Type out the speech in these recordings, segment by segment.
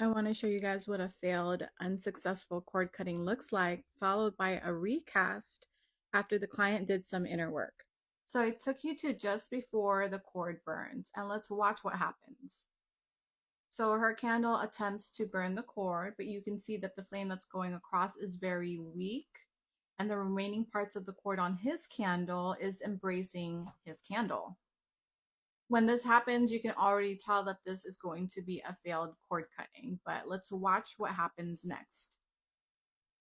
I want to show you guys what a failed, unsuccessful cord cutting looks like, followed by a recast after the client did some inner work. So I took you to just before the cord burns, and let's watch what happens. So her candle attempts to burn the cord, but you can see that the flame that's going across is very weak, and the remaining parts of the cord on his candle is embracing his candle. When this happens, you can already tell that this is going to be a failed cord cutting, but let's watch what happens next.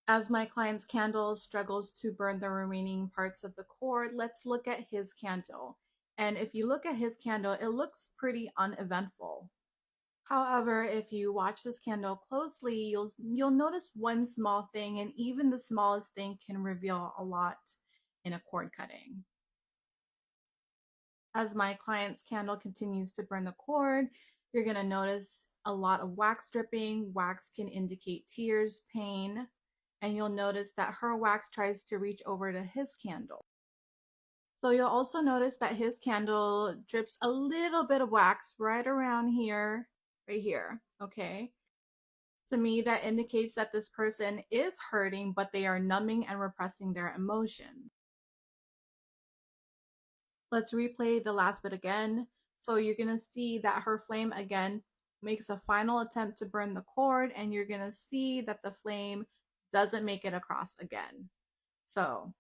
As my client's candle struggles to burn the remaining parts of the cord, let's look at his candle. And if you look at his candle, it looks pretty uneventful. However, if you watch this candle closely, you'll notice one small thing, and even the smallest thing can reveal a lot in a cord cutting. As my client's candle continues to burn the cord, you're going to notice a lot of wax dripping. Wax can indicate tears, pain, and you'll notice that her wax tries to reach over to his candle. So you'll also notice that his candle drips a little bit of wax right around here, right here, okay? To me, that indicates that this person is hurting, but they are numbing and repressing their emotions. Let's replay the last bit again. So you're going to see that her flame again makes a final attempt to burn the cord, and you're going to see that the flame doesn't make it across again. So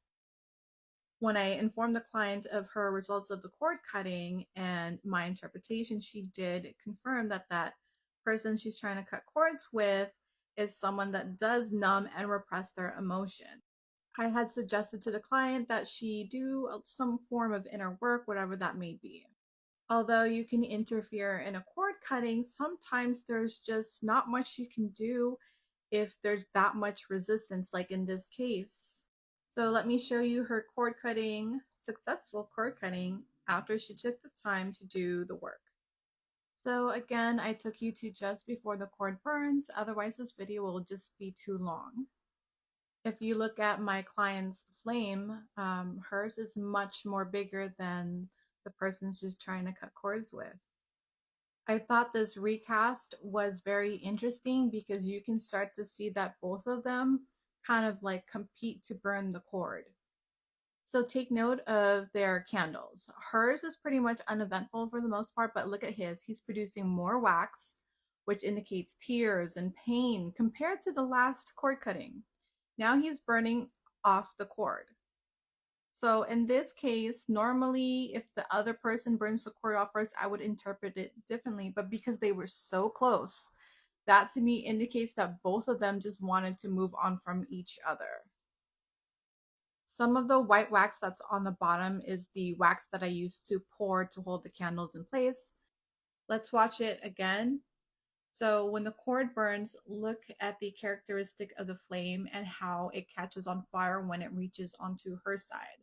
when I informed the client of her results of the cord cutting and my interpretation, she did confirm that that person she's trying to cut cords with is someone that does numb and repress their emotion. I had suggested to the client that she do some form of inner work, whatever that may be. Although you can interfere in a cord cutting, sometimes there's just not much you can do if there's that much resistance, like in this case. So let me show you her cord cutting, successful cord cutting, after she took the time to do the work. So again, I took you to just before the cord burns, otherwise this video will just be too long. If you look at my client's flame, hers is much more bigger than the person's just trying to cut cords with. I thought this recast was very interesting because you can start to see that both of them kind of like compete to burn the cord. So take note of their candles. Hers is pretty much uneventful for the most part, but look at his. He's producing more wax, which indicates tears and pain compared to the last cord cutting. Now he's burning off the cord. So in this case, normally if the other person burns the cord off first, I would interpret it differently. But because they were so close, that to me indicates that both of them just wanted to move on from each other. Some of the white wax that's on the bottom is the wax that I used to pour to hold the candles in place. Let's watch it again. So when the cord burns, look at the characteristic of the flame and how it catches on fire when it reaches onto her side,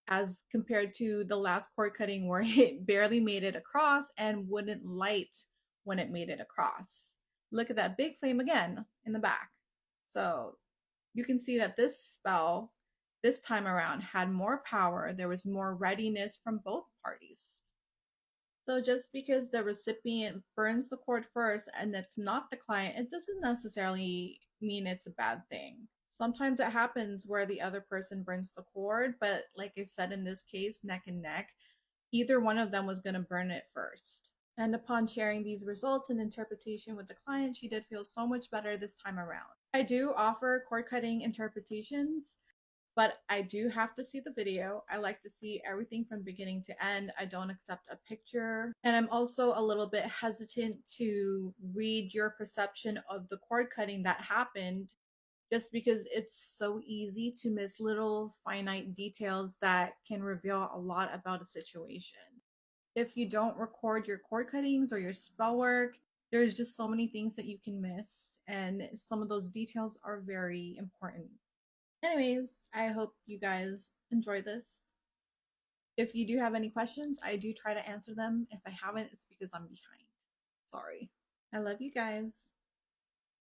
as compared to the last cord cutting where it barely made it across and wouldn't light when it made it across. Look at that big flame again in the back. So you can see that this spell this time around had more power. There was more readiness from both parties. So just because the recipient burns the cord first and it's not the client, it doesn't necessarily mean it's a bad thing. Sometimes it happens where the other person burns the cord, but like I said, in this case, neck and neck, either one of them was going to burn it first. And upon sharing these results and interpretation with the client, she did feel so much better this time around. I do offer cord cutting interpretations, but I do have to see the video. I like to see everything from beginning to end. I don't accept a picture. And I'm also a little bit hesitant to read your perception of the cord cutting that happened, just because it's so easy to miss little finite details that can reveal a lot about a situation. If you don't record your cord cuttings or your spell work, there's just so many things that you can miss, and some of those details are very important. Anyways, I hope you guys enjoy this. If you do have any questions, I do try to answer them. If I haven't, it's because I'm behind. Sorry. I love you guys.